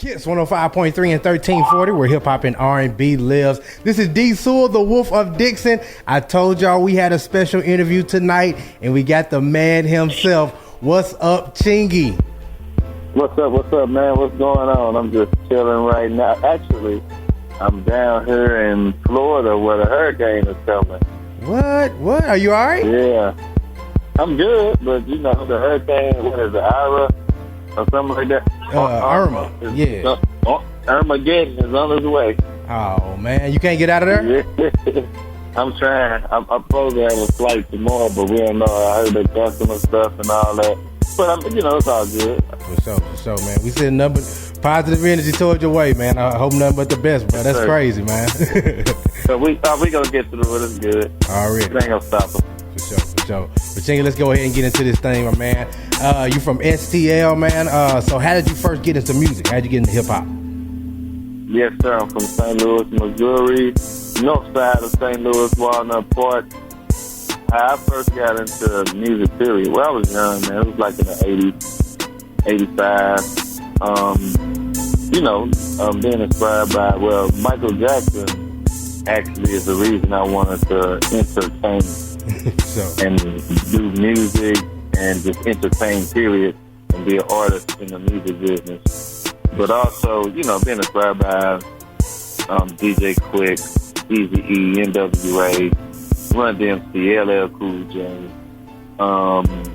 Kiss 105.3 and 1340, where hip hop and R&B lives. This is DJDSewell, the Wolf of Dixon. I told y'all we had a special interview tonight, and we got the man himself. What's up, Chingy? What's up, man? What's going on? I'm just chilling right now. Actually, I'm down here in Florida where the hurricane is coming. What? Are you all right? Yeah. I'm good, but you know, the hurricane, what is it, Ira or something like that? Irma. Yeah. Armageddon is on his way. Oh, man. You can't get out of there? Yeah. I'm trying. I'm supposed to have a flight tomorrow, but we don't know. I heard they canceling and stuff and all that. But, you know, it's all good. For sure, man. We send nothing but positive energy towards your way, man. I hope nothing but the best, bro. That's crazy, man. So we going to get through it. It's good. Already. It ain't going to stop us. For sure. But Chingy, let's go ahead and get into this thing, my man. You from STL, man. So how did you first get into music? How did you get into hip-hop? Yes, sir. I'm from St. Louis, Missouri. North side of St. Louis, Walnut Park. I first got into music, period. Well, I was young, man. It was like in the 80s, 85. You know, being inspired by, Michael Jackson actually is the reason I wanted to entertain and do music and just entertain, period, and be an artist in the music business. But also, you know, being inspired by DJ Quick, Eazy-E, NWA, Run DMC, LL Cool J,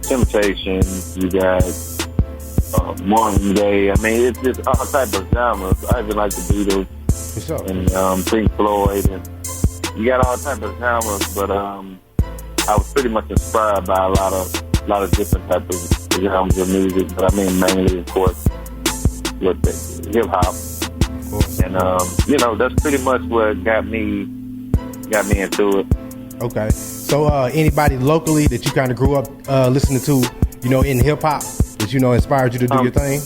Temptations, you guys, Morning Day. I mean, it's just all type of genres. I even like the Beatles and Pink Floyd, and you got all type of genres. But I was pretty much inspired by a lot of different types of genres of music. But I mean, mainly, of course, with the hip hop. And you know, that's pretty much what got me into it. Okay. So anybody locally that you kind of grew up listening to, you know, in hip hop that you know inspired you to do your thing?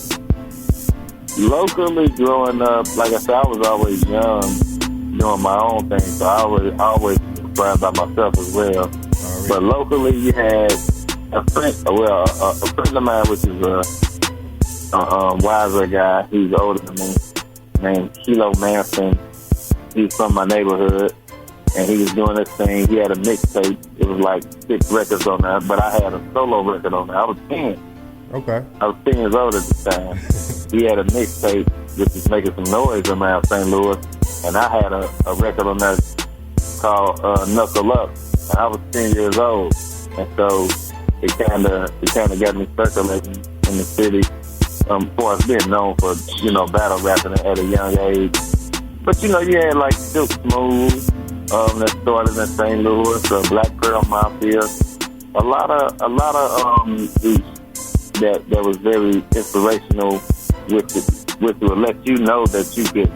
Locally, growing up, like I said, I was always young, doing my own thing, so I was always inspired by myself as well. Right. But locally, you had a friend of mine, which is a wiser guy. He's older than me, named Kilo Manson. He's from my neighborhood, and he was doing this thing. He had a mixtape. It was like 6 records on there, but I had a solo record on there. I was 10. Okay. I was 10 years old at the time. He had a mixtape which was making some noise around St. Louis, and I had a record on there called Knuckle Up, and I was 10 years old, and so it kind of got me circulating in the city. Of course, being known for, you know, battle rapping at a young age. But, you know, you had like Silk Smooth that started in St. Louis, Black Pearl Mafia. A lot of dudes that was very inspirational with to let you know that you could,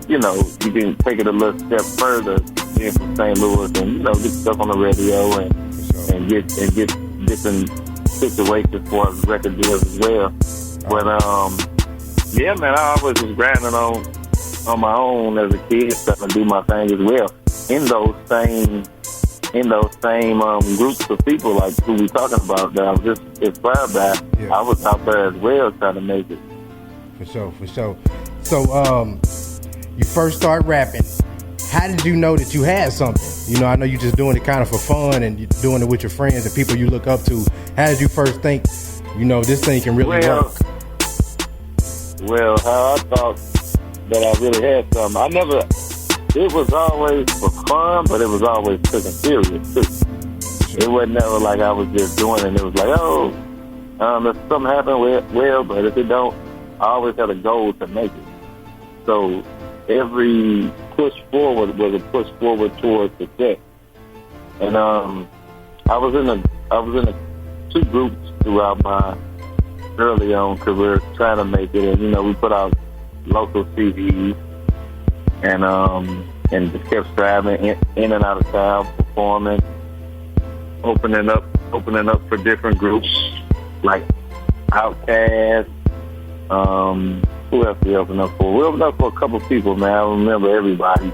you know, you can take it a little step further being from St. Louis and, you know, get stuff on the radio and get different situations for record deals as well. But yeah, man, I always was grinding on my own as a kid, starting to do my thing as well. In those same groups of people like who we talking about that I was just inspired by. Yeah. I was out there as well trying to make it. For sure. So you first start rapping. How did you know that you had something? You know, I know you just doing it kind of for fun and you're doing it with your friends and people you look up to. How did you first think, you know, this thing can really work? Well, how I thought that I really had something. It was always for fun, but it was always taken serious too. Sure. It wasn't never like I was just doing it. It was like, if something happened, well, but if it don't, I always had a goal to make it. So every push forward was a push forward towards success. And I was in a 2 groups throughout my early on career trying to make it, and you know, we put out local CDs and just kept striving in and out of town, performing, opening up for different groups like Outkast. Who else we opened up for? We opened up for a couple people, man. I don't remember everybody,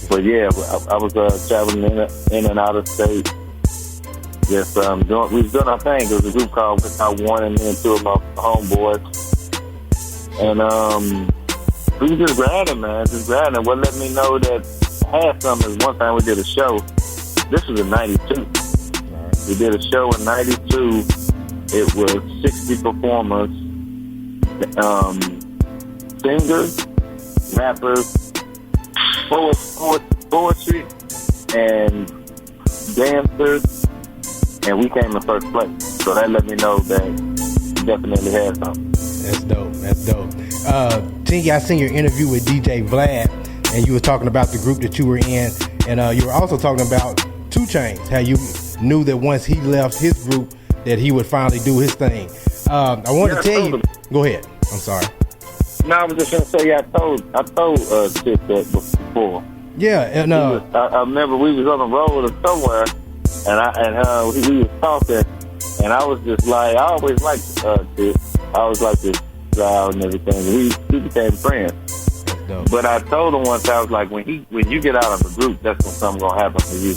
but yeah, I was traveling in and out of state. Just we was doing our thing. There was a group called Without Warning, me and 2 of my homeboys. And we was just grinding, man, just grinding. What let me know that I had something is one time we did a show. This was in '92. Right. We did a show in '92. It was 60 performers, singers, rappers, poetry, and dancers, and we came in first place. So that let me know that we definitely had something. That's dope. Chingy, I seen your interview with DJ Vlad, and you were talking about the group that you were in, and you were also talking about 2 Chainz, how you knew that once he left his group that he would finally do his thing. I wanted to tell you. Go ahead. I'm sorry. No, I was just gonna say, I told Chip that before. Yeah, and I remember we was on the road or somewhere, and we was talking, and I was just like, I always liked Chip. I always liked his style and everything. We became friends. But I told him once, I was like, when you get out of the group, that's when something's gonna happen for you.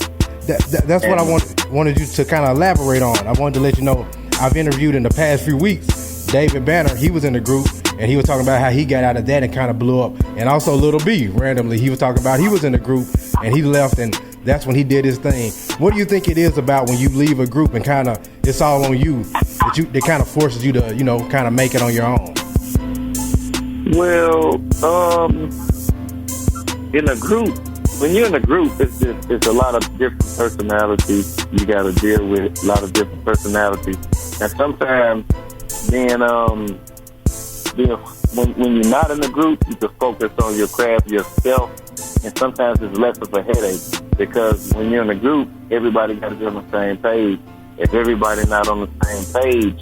That's what I wanted you to kind of elaborate on. I wanted to let you know I've interviewed in the past few weeks David Banner. He was in the group, and he was talking about how he got out of that and kind of blew up. And also Little B, randomly, he was talking about he was in the group and he left, and that's when he did his thing. What do you think it is about when you leave a group and kind of it's all on you that kind of forces you to kind of make it on your own? Well, in a group, when you're in a group, it's a lot of different personalities you got to deal with. A lot of different personalities, and sometimes when you're not in a group, you can focus on your craft yourself, and sometimes it's less of a headache because when you're in a group, everybody got to be on the same page. If everybody's not on the same page,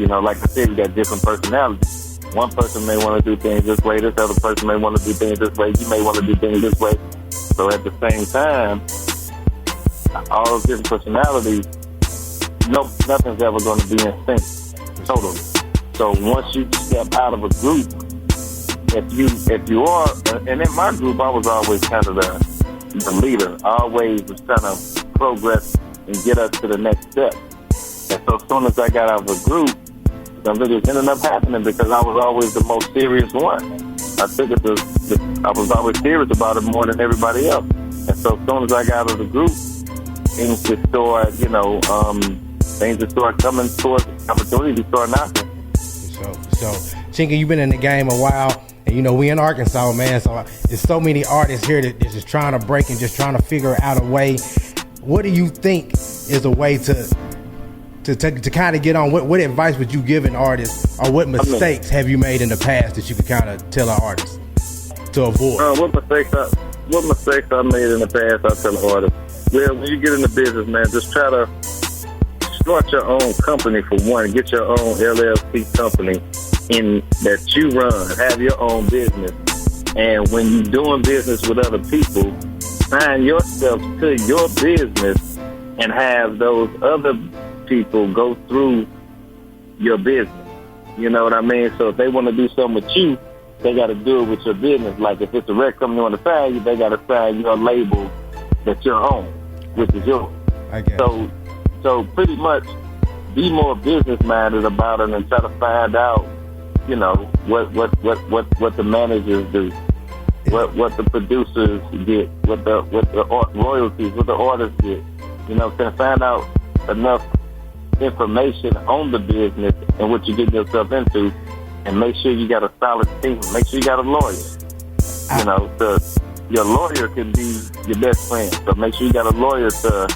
like I said, you got different personalities. One person may want to do things this way, this other person may want to do things this way, you may want to do things this way. So at the same time, all those different personalities, nothing's ever going to be in sync totally. So once you step out of a group, if you are, and in my group, I was always kind of the leader. I always was trying to progress and get us to the next step. And so as soon as I got out of a group, something just ended up happening because I was always the most serious one. I took it I was always serious about it more than everybody else. And so as soon as I got out of the group, things just started, things just started coming towards opportunity, started knocking. So, Chingy, you've been in the game a while, and we in Arkansas, man. So there's so many artists here that just trying to break and just trying to figure out a way. What do you think is a way to kind of get on? What advice would you give an artist, or what mistakes have you made in the past that you could kind of tell an artist to avoid? What mistakes I made in the past, I tell an artist. Well, when you get into business, man, just try to start your own company for one. Get your own LLC company that you run. Have your own business. And when you're doing business with other people, sign yourself to your business and have those other people go through your business. You know what I mean? So if they want to do something with you, they got to do it with your business. Like if it's a record company want to sign you, they got to sign your label that you're on, which is yours. I guess. So pretty much be more business minded about it and try to find out, what the managers do, what the producers get, what the royalties, what the artists get. Find out enough information on the business and what you get yourself into, and make sure you got a solid team. Make sure you got a lawyer. Your lawyer can be your best friend. So make sure you got a lawyer to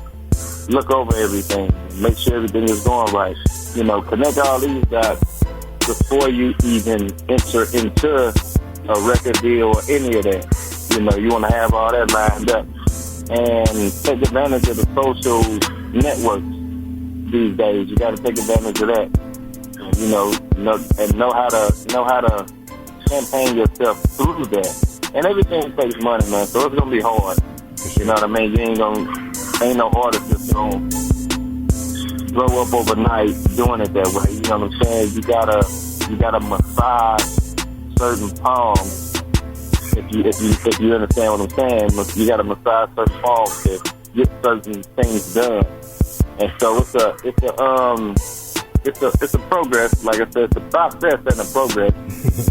look over everything, make sure everything is going right. Connect all these dots before you even enter into a record deal or any of that. You want to have all that lined up and take advantage of the social networks these days. You got to take advantage of that. And know how to campaign yourself through that. And everything takes money, man. So it's gonna be hard. You know what I mean? Ain't no artist that's gonna grow up overnight doing it that way. You know what I'm saying? You gotta massage certain palms. If you understand what I'm saying, you gotta massage certain palms to get certain things done. And so it's a progress. Like I said, it's a process and a progress.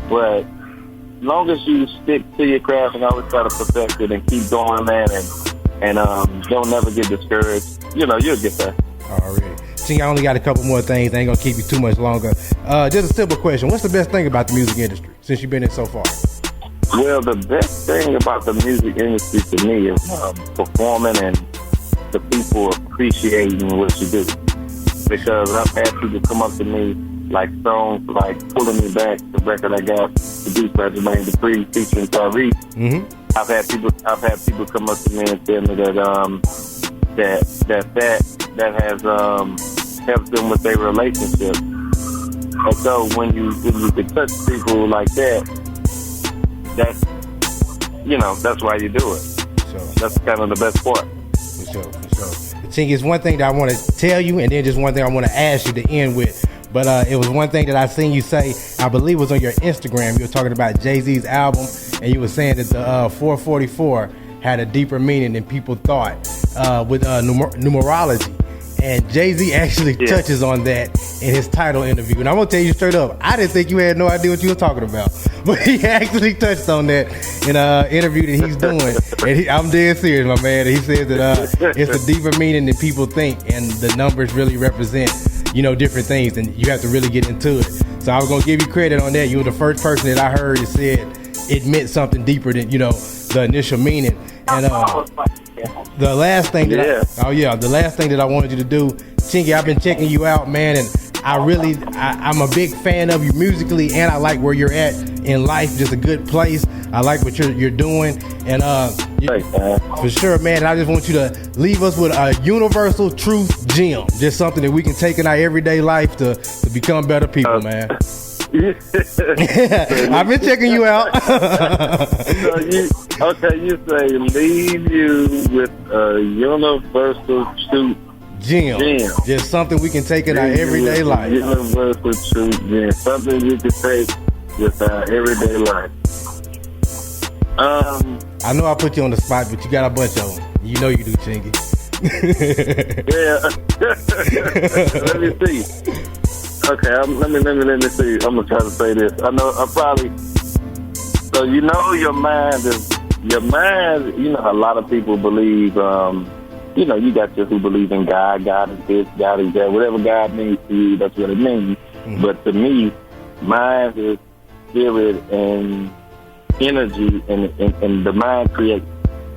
But long as you stick to your craft and always try to perfect it and keep going, man, and don't never get discouraged, you know, you'll get there. Already. See, I only got a couple more things. I ain't gonna keep you too much longer. Just a simple question. What's the best thing about the music industry since you've been in so far? Well, the best thing about the music industry to me is performing and the people appreciating what you do. Because I've had people come up to me, like songs like Pulling Me Back, the record I got produced by Jermaine Dupri featuring Tyrese. Mm-hmm. I've had people come up to me and tell me that has helped them with their relationship. And so when you can touch people like that, that's why you do it. So that's kind of the best part. For sure. Chingy, it's one thing that I want to tell you, and then just one thing I want to ask you to end with. But it was one thing that I seen you say, I believe it was on your Instagram. You were talking about Jay-Z's album, and you were saying that the 444 had a deeper meaning than people thought with numerology. And Jay-Z actually touches on that in his title interview. And I'm going to tell you straight up, I didn't think you had no idea what you were talking about. But he actually touched on that in an interview that he's doing. And I'm dead serious, my man. He says that it's a deeper meaning than people think. And the numbers really represent, different things. And you have to really get into it. So I was going to give you credit on that. You were the first person that I heard that said it meant something deeper than, the initial meaning. And the last thing that the last thing that I wanted you to do, Chingy, I've been checking you out, man, and I'm a big fan of you musically, and I like where you're at in life. Just a good place. I like what you're doing, and for sure, man. And I just want you to leave us with a universal truth gem, just something that we can take in our everyday life to become better people, man. I've been checking you out. You say leave you with a universal truth gem. Just something we can take in our everyday life. Universal truth gem. Something you can take with our everyday life. I know I put you on the spot, but you got a bunch of them. You know you do, Chingy. Yeah. Let me see. Okay, let me see. I'm gonna try to say this. I know I'm probably. So your mind. A lot of people believe. You got just who believe in God. God is this. God is that. Whatever God means to you, that's what it means. Mm-hmm. But to me, mind is spirit and energy, and the mind creates.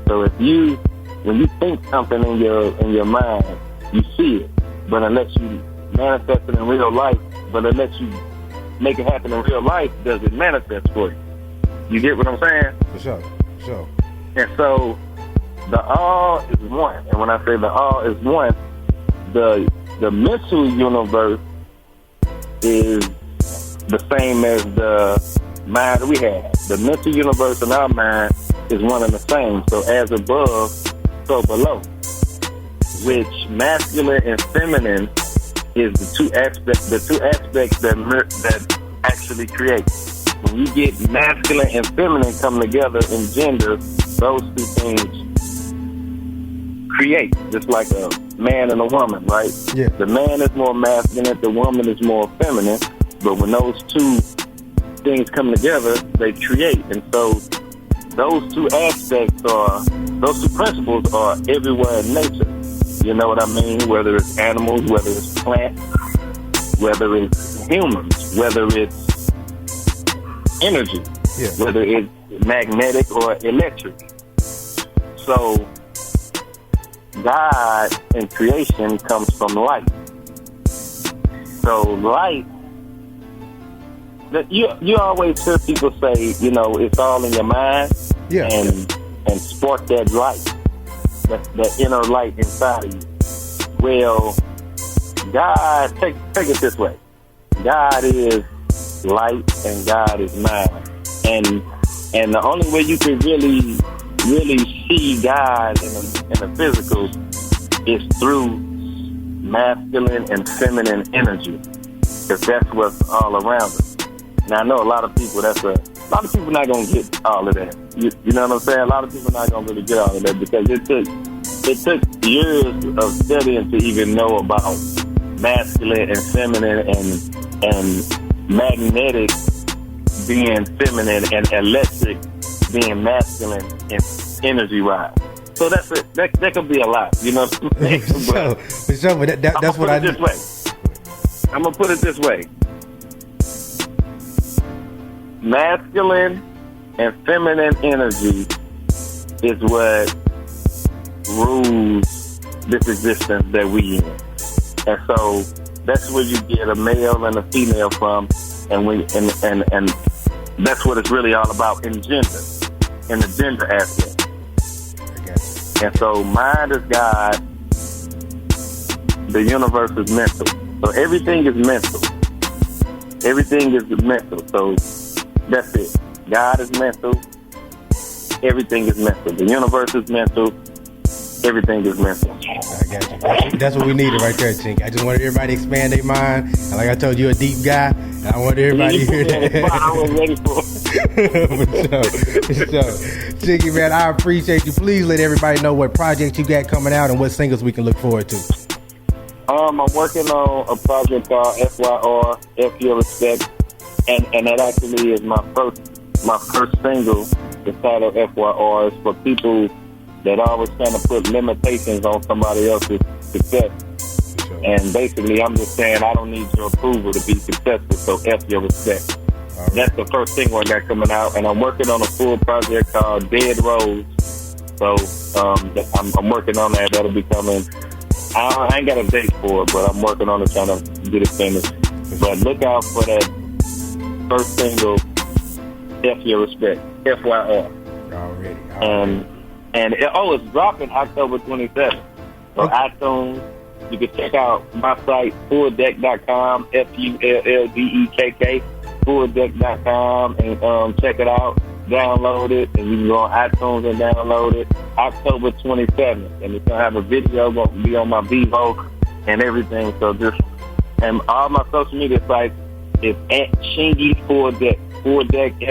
So when you think something in your mind, you see it. But unless you manifest it in real life, but unless you make it happen in real life, does it manifest for you? You get what I'm saying? For sure. And so the all is one. And when I say the all is one, the mental universe is the same as the mind we have. The mental universe in our mind is one and the same. So as above, so below. Which masculine and feminine is the two aspects that actually create. When you get masculine and feminine come together in gender, those two things create, just like a man and a woman, right? Yeah. The man is more masculine, the woman is more feminine, but when those two things come together, they create. And so those two principles are everywhere in nature. You know what I mean? Whether it's animals, whether it's plants, whether it's humans, whether it's energy, whether it's magnetic or electric. So God and creation comes from light. So light, you always hear people say, it's all in your mind, and spark that light. That inner light inside of you. Well, God, take it this way. God is light and God is mind. And the only way you can really see God in the physical is through masculine and feminine energy. Because that's what's all around us. Now I know a lot of people not gonna get all of that. You know what I'm saying? A lot of people not gonna really get all of that because it took years of studying to even know about masculine and feminine and magnetic being feminine and electric being masculine and energy wise. So that's it. That could be a lot, you know what I'm saying? For sure, but that's what I do. I'm gonna put it this way. Masculine and feminine energy is what rules this existence that we in. And so that's where you get a male and a female from, and that's what it's really all about in the gender aspect. And so mind is God, the universe is mental. So everything is mental. Everything is mental. So that's it. God is mental. Everything is mental. The universe is mental. Everything is mental. I got you. That's what we needed right there, Chingy. I just wanted everybody to expand their mind. And like I told you, you're a deep guy. And I wanted everybody to hear that. I was ready for it. For sure. Chingy, man, I appreciate you. Please let everybody know what projects you got coming out and what singles we can look forward to. I'm working on a project called FYR, F Your Respect. And that actually is my first single. The title FYR is for people that always trying to put limitations on somebody else's success. Sure. And basically, I'm just saying I don't need your approval to be successful, so F Your Respect. Right. That's the first single I got coming out, and I'm working on a full project called Dead Rose. So I'm working on that. That'll be coming. I ain't got a date for it, but I'm working on it, trying to get it finished. But look out for that first single, F Your Respect, FYR. Already. And it's dropping October 27th. So iTunes, you can check out my site, fulldeck.com, FULLDEKK, fulldeck.com, and check it out, download it, and you can go on iTunes and download it. October 27th, and it's gonna have a video, gonna be on my Vivo and everything. So and all my social media sites is at Chingy Fulldeck, FULLDEKK.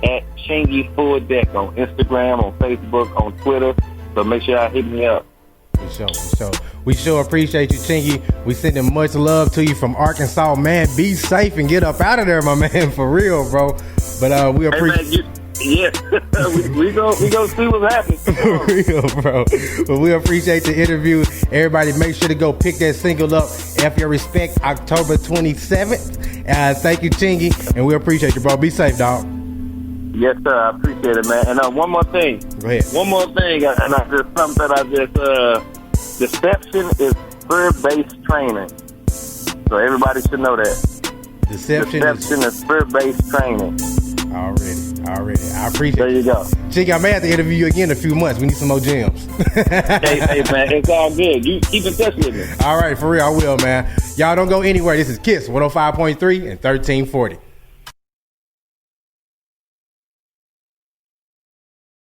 At Chingy Fulldeck on Instagram, on Facebook, on Twitter. So make sure y'all hit me up. For sure. We sure appreciate you, Chingy. We sending much love to you from Arkansas, man. Be safe and get up out of there, my man. For real, bro. But we appreciate. Yeah, we go see what's happening. For real, bro. But we appreciate the interview. Everybody, make sure to go pick that single up. F Your Respect, October 27th. Thank you, Chingy, and we appreciate you, bro. Be safe, dog. Yes, sir. I appreciate it, man. And one more thing. Go ahead. One more thing, and deception is fear-based training. So everybody should know that. Deception is fear-based training. Already. I appreciate it. There you go. Chingy, I may have to interview you again in a few months. We need some more gems. hey, man, it's all good. You keep in touch with me. All right, for real, I will, man. Y'all don't go anywhere. This is KISS 105.3 and 1340.